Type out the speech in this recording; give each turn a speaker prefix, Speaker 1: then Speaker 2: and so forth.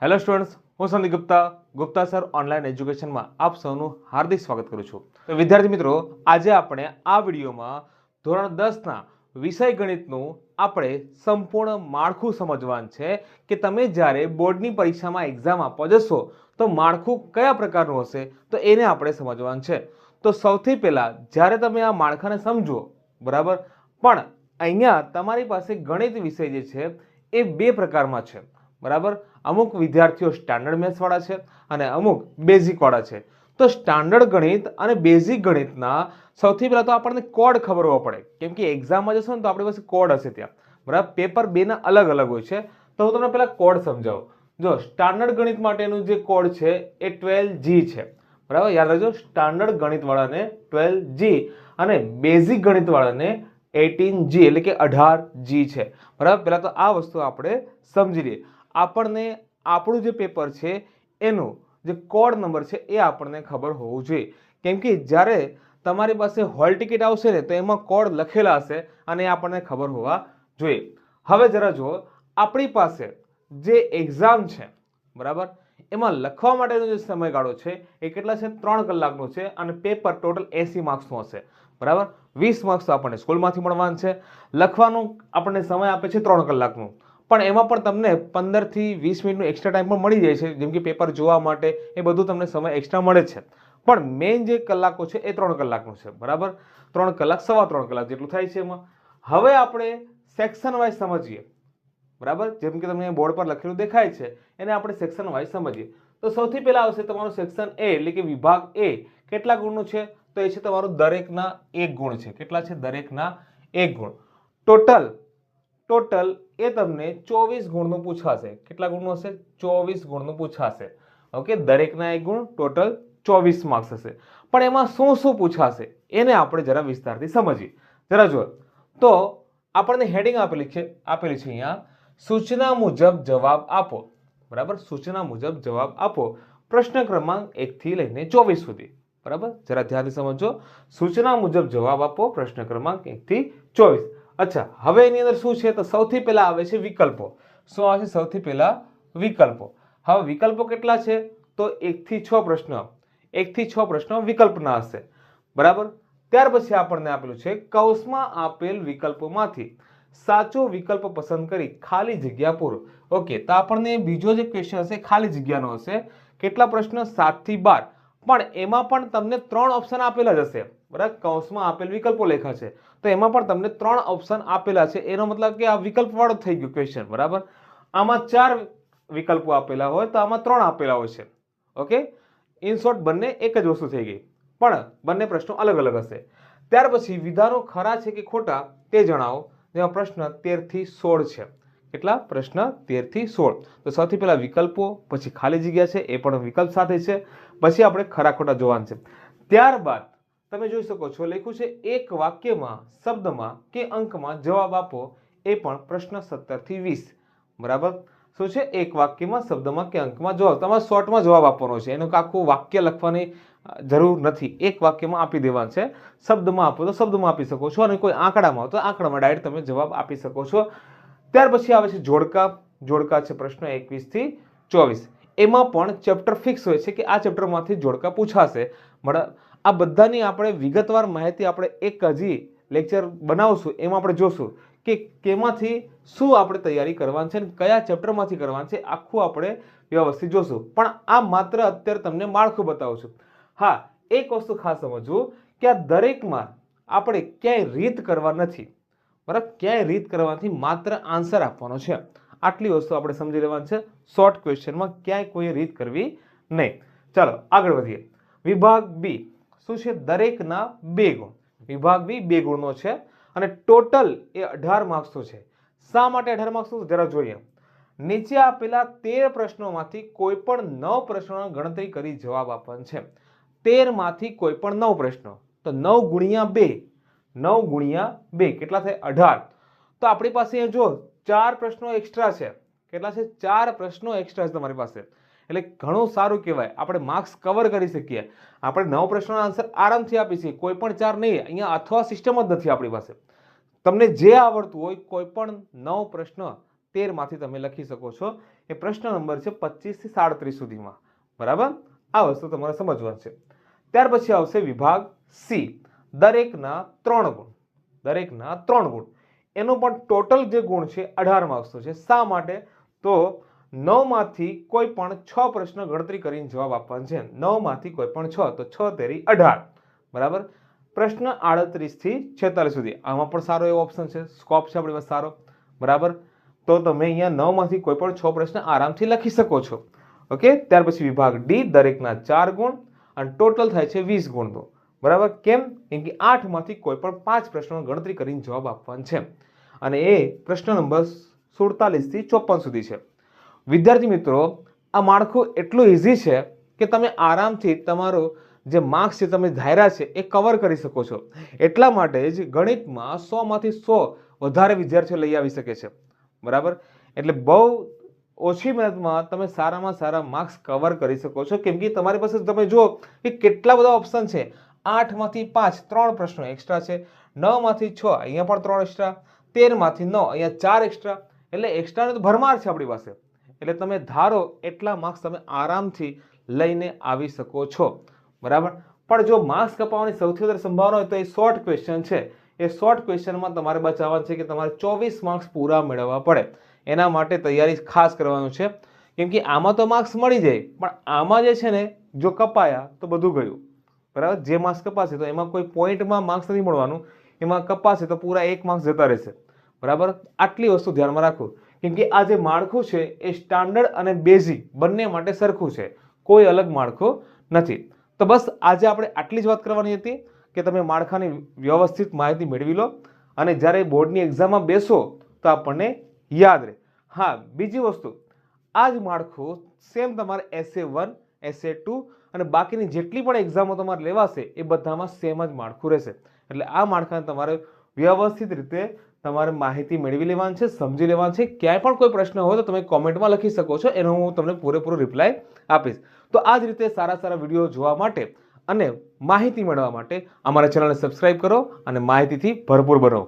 Speaker 1: Hello students, હું Sandeep Gupta sir online એજ્યુકેશનમાં આપ સૌનું હાર્દિક સ્વાગત કરું છું. તો વિદ્યાર્થી મિત્રો, આજે આપણે આ વિડીયોમાં ધોરણ 10ના વિષય ગણિતનું આપણે સંપૂર્ણ માળખું સમજવાનું છે કે તમે જ્યારે બોર્ડની પરીક્ષામાં એક્ઝામ આપવા જશો તો માળખું કયા પ્રકારનું હશે તો એને આપણે સમજવાનું છે. તો સૌથી પહેલાં જ્યારે તમે આ માળખાને સમજો, બરાબર, પણ અહીંયા તમારી પાસે ગણિત વિષય જે છે એ બે પ્રકારમાં છે, બરાબર. અમુક વિદ્યાર્થીઓ સ્ટાન્ડર્ડ મેથ્સ વાળા છે અને અમુક બેઝિક વાળા છે. તો સ્ટાન્ડર્ડ ગણિત અને બેઝિક ગણિતના સૌથી પહેલા તો આપણને કોડ ખબર હોવો પડે, કેમ કે એક્ઝામમાં જશો ને તો આપણી પાસે કોડ હશે ત્યાં, બરાબર. પેપર બેના અલગ અલગ હોય છે. તો હું તમને પહેલા કોડ સમજાવું. જો સ્ટાન્ડર્ડ ગણિત માટેનું જે કોડ છે એ 12G છે, બરાબર. યાદ રાખજો, સ્ટાન્ડર્ડ ગણિત વાળાને 12G અને બેઝિક ગણિત વાળાને 18G એટલે કે 18G છે, બરાબર. પહેલા તો આ વસ્તુ આપણે સમજી લઈએ. આપણને આપણું જે પેપર છે એનું જે કોડ નંબર છે એ આપણને ખબર હોવું જોઈએ, કેમ કે જ્યારે તમારી પાસે હોલ ટિકિટ આવશે ને તો એમાં કોડ લખેલા હશે અને એ આપણને ખબર હોવા જોઈએ. હવે જરા જુઓ, આપણી પાસે જે એક્ઝામ છે, બરાબર, એમાં લખવા માટેનો જે સમયગાળો છે એ કેટલા છે? 3 કલાકનો છે અને પેપર ટોટલ 80 માર્ક્સનું હશે, બરાબર. 20 માર્ક્સ આપણને સ્કૂલમાંથી મળવાનું છે. લખવાનું આપણને સમય આપે છે 3 કલાકનું, પણ એમાં પણ તમને 15 થી 20 મિનિટનો એક્સ્ટ્રા ટાઈમ પણ મળી જાય છે, જેમ કે પેપર જોવા માટે એ બધું તમને સમય એક્સ્ટ્રા મળે છે. પણ મેઇન જે કલાકો છે એ 3 કલાકનું છે, બરાબર. 3 કલાક, 3.25 કલાક જેટલું થાય છે એમાં. હવે આપણે સેક્શન વાઇઝ સમજીએ, બરાબર. જેમ કે તમને બોર્ડ પર લખેલું દેખાય છે એને આપણે સેક્શન વાઇઝ સમજીએ. તો સૌથી પહેલા આવશે તમારું સેક્શન એ એટલે કે વિભાગ એ. કેટલા ગુણનું છે? તો એ છે તમારું દરેકના 1 ગુણ છે. કેટલા છે? દરેકના 1 ગુણ. ટોટલ એ તમને 24 ગુણનું પૂછાશે. કેટલા ગુણનું હશે? 24 ગુણનું પૂછાશે. ઓકે, દરેકના 1 ગુણ, ટોટલ 24 માર્ક્સ હશે. પણ એમાં શું શું પૂછાશે એને આપણે જરા વિસ્તારથી સમજીએ. જરા જુઓ તો આપણને હેડિંગ આપેલી છે અહીંયા, સૂચના મુજબ જવાબ આપો, બરાબર. સૂચના મુજબ જવાબ આપો, પ્રશ્ન ક્રમાંક 1 થી લઈને 24 સુધી, બરાબર. જરા ધ્યાનથી સમજો. સૂચના મુજબ જવાબ આપો, પ્રશ્ન ક્રમાંક 1 થી 24. અચ્છા, હવે એની અંદર શું છે? તો સૌથી પહેલા આવે છે વિકલ્પો. શું આવે છે? સૌથી પહેલા વિકલ્પો. હવે વિકલ્પો કેટલા છે? તો 1 થી 6 પ્રશ્ન, 1 થી 6 પ્રશ્નો વિકલ્પના હશે, બરાબર. ત્યાર પછી આપણને આપેલું છે કૌંસમાં આપેલ વિકલ્પોમાંથી સાચો વિકલ્પ પસંદ કરી ખાલી જગ્યા પૂરો. ઓકે, તો આપણને બીજો જે ક્વેશ્ચન હશે ખાલી જગ્યાનો હશે. કેટલા પ્રશ્ન? 7 થી 12. પણ એમાં પણ તમને 3 ઓપ્શન આપેલા જ હશે, બરાબર. કૌંસમાં આપેલ વિકલ્પો લખ્યા છે તો એમાં પણ તમને 3 ઓપ્શન આપેલા છે. એનો મતલબ કે આ વિકલ્પ વાળો થઈ ગયો ક્વેશ્ચન, બરાબર. આમાં 4 વિકલ્પો આપેલા હોય તો આમાં 3 આપેલા હોય છે. ઓકે, ઇન શોર્ટ બંને એક જ વસ્તુ થઈ ગઈ, પણ બંને પ્રશ્નો અલગ અલગ હશે. ત્યાર પછી વિધાનો ખરા છે કે ખોટા તે જણાવો. જેમાં પ્રશ્ન 13 થી 16 છે. કેટલા પ્રશ્ન? 13 થી 16. તો સૌથી પહેલા વિકલ્પો, પછી ખાલી જગ્યા છે એ પણ વિકલ્પ સાથે છે, પછી આપણે ખરા ખોટા જોવાનું છે. ત્યારબાદ તમે જોઈ શકો છો લખ્યું છે એક વાક્યમાં, શબ્દમાં કે અંકમાં જવાબ આપો. એ પણ પ્રશ્ન 17 થી 20, બરાબર. શું છે? એક વાક્યમાં, શબ્દમાં કે અંકમાં જવાબ. તમારે શોર્ટમાં જવાબ આપવાનો છે, એનું આખું વાક્ય લખવાની જરૂર નથી. એક વાક્યમાં આપી દેવાનું છે. શબ્દમાં આપો તો શબ્દમાં આપી શકો છો અને કોઈ આંકડામાં હોય તો આંકડામાં ડાયરેક્ટ તમે જવાબ આપી શકો છો. ત્યાર પછી આવે છે જોડકા. જોડકા છે પ્રશ્ન 21 થી 24. એમાં પણ ચેપ્ટર ફિક્સ હોય છે કે આ ચેપ્ટરમાંથી જોડકા પૂછાશે, બરાબર. આ બધાની આપણે વિગતવાર માહિતી આપણે એક હજી લેક્ચર બનાવશું, એમાં આપણે જોશું કે કેમાંથી શું આપણે તૈયારી કરવાની છે અને કયા ચેપ્ટરમાંથી કરવાની છે, આખું આપણે વ્યવસ્થિત જોશું. પણ આ માત્ર અત્યારે તમને માળખું બતાવું છું. હા, એક વસ્તુ ખાસ સમજવું કે આ દરેકમાં આપણે ક્યાંય રીત કરવા નથી, બરાબર. ક્યાંય રીત કરવાથી માત્ર આન્સર આપવાનો છે. આટલી વસ્તુ આપણે સમજી લેવાની છે. શોર્ટ ક્વેશ્ચનમાં ક્યાંય કોઈ રીત કરવી નહીં. ચાલો આગળ વધીએ. વિભાગ બી શું છે? દરેકના 2 ગુણ. વિભાગ બી 2 ગુણનો છે અને ટોટલ એ 18 માર્ક્સનો છે. શા માટે 18 માર્ક્સનો? જરા જોઈએ. નીચે આપેલા 13 પ્રશ્નોમાંથી કોઈ પણ 9 પ્રશ્નોની ગણતરી કરી જવાબ આપવાનો છે. 13 માંથી કોઈ પણ 9 પ્રશ્નો, તો 9 ગુણ્યા 2, 9 ગુણ્યા 2 કેટલા થાય? 18. તો આપણી પાસે અહીંયા જો 4 પ્રશ્નો એક્સ્ટ્રા છે. કેટલા છે? 4 પ્રશ્નો એક્સ્ટ્રા છે તમારી પાસે, એટલે ઘણું સારું કહેવાય. આપણે માર્ક્સ કવર કરી શકીએ. આપણે 9 પ્રશ્નોના આન્સર આરામથી આપી શકીએ, કોઈ પણ 4 નહીં. અહીંયા અથવા સિસ્ટમ જ નથી આપણી પાસે. તમને જે આવડતું હોય કોઈ પણ 9 પ્રશ્ન 13 માંથી તમે લખી શકો છો. એ પ્રશ્ન નંબર છે 25 થી 37 સુધીમાં. બરાબર, આ વસ્તુ તમારે સમજવાનું છે. ત્યાર પછી આવશે વિભાગ સી, દરેકના 3 ગુણ. દરેકના 3 ગુણ, એનો પણ ટોટલ જે ગુણ છે 18 માર્ક્સનો છે. શા માટે? તો 9 માંથી કોઈ પણ 6 પ્રશ્ન ગણતરી કરીને જવાબ આપવાનો છે. 9 માંથી કોઈ પણ 6, તો 6 તેરી 18. બરાબર, પ્રશ્ન 38 થી 46 સુધી, આમાં પણ સારો એવો ઓપ્શન છે, સ્કોપ છે આપણી પાસે સારો. બરાબર, તો તમે અહીંયા 9 માંથી કોઈ પણ 6 પ્રશ્ન આરામથી લખી શકો છો. ઓકે, ત્યાર પછી વિભાગ ડી, દરેકના 4 ગુણ અને ટોટલ થાય છે 20 ગુણનો. બરાબર, કેમ? કેમ કે 8 માંથી કોઈ પણ 5 પ્રશ્નો ગણતરી કરીને જવાબ આપવાનો છે અને એ પ્રશ્ન નંબર 47 થી 54 સુધી છે. વિદ્યાર્થી મિત્રો, આ માળખું એટલું ઇઝી છે કે તમે આરામથી તમારો જે માર્ક્સ છે તમે ધાર્યા છે એ કવર કરી શકો છો. એટલા માટે જ ગણિતમાં 100 માંથી 100 વધારે વિદ્યાર્થીઓ લઈ આવી શકે છે. બરાબર, એટલે બહુ ઓછી મહેનતમાં તમે સારામાં સારા માર્ક્સ કવર કરી શકો છો. કેમ કે તમારી પાસે તમે જુઓ કે કેટલા બધા ઓપ્શન છે. 8 માંથી 5, 3 પ્રશ્નો એક્સ્ટ્રા છે. 9 માંથી 6, અહીંયા પણ 3 એક્સ્ટ્રા. 13 માંથી 9, અહીંયા 4 એક્સ્ટ્રા. એટલે એક્સ્ટ્રાનો તો ભરમાર છે આપણી પાસે. એટલે તમે ધારો એટલા માર્ક્સ તમે આરામથી લઈને આવી શકો છો. બરાબર, પણ જો માર્ક્સ કપાવવાની સૌથી વધારે સંભાવના હોય તો એ શોર્ટ ક્વેશ્ચન છે. એ શોર્ટ ક્વેશ્ચનમાં તમારે બચાવવાનું છે કે તમારે 24 માર્ક્સ પૂરા મેળવવા પડે. એના માટે તૈયારી ખાસ કરવાનું છે. કેમ કે આમાં તો માર્ક્સ મળી જાય, પણ આમાં જે છે ને, જો કપાયા તો બધું ગયું. બરાબર, જે માર્ક્સ કપાશે તો એમાં કોઈ પોઈન્ટમાં માર્ક્સ નથી મળવાનું, એમાં કપાશે તો પૂરા 1 માર્ક્સ જતા રહેશે. બરાબર, આટલી વસ્તુ ધ્યાનમાં રાખો. કેમ કે આ જે માળખું છે એ સ્ટાન્ડર્ડ અને બેઝિક બંને માટે સરખું છે, કોઈ અલગ માળખું નથી. તો બસ આજે આપણે આટલી જ વાત કરવાની હતી કે તમે માળખાની વ્યવસ્થિત માહિતી મેળવી લો અને જ્યારે બોર્ડની એક્ઝામમાં બેસો તો આપણને યાદ રહે. હા, બીજી વસ્તુ, આ જ માળખું સેમ તમારે SA1, SA2 અને બાકીની જેટલી પણ એક્ઝામો તમારે લેવાશે એ બધામાં સેમ જ માળખું રહેશે. એટલે આ માળખાને તમારે વ્યવસ્થિત રીતે તમારે માહિતી મેળવી લેવાની છે, સમજી લેવાની છે. ક્યાંય પણ કોઈ પ્રશ્ન હોય તો તમે કોમેન્ટમાં લખી શકો છો, એનો હું તમને પૂરેપૂરો રિપ્લાય આપીશ. તો આ જ રીતે સારા સારા વિડીયો જોવા માટે અને માહિતી મેળવવા માટે અમારા ચેનલને સબસ્ક્રાઇબ કરો અને માહિતીથી ભરપૂર બનો.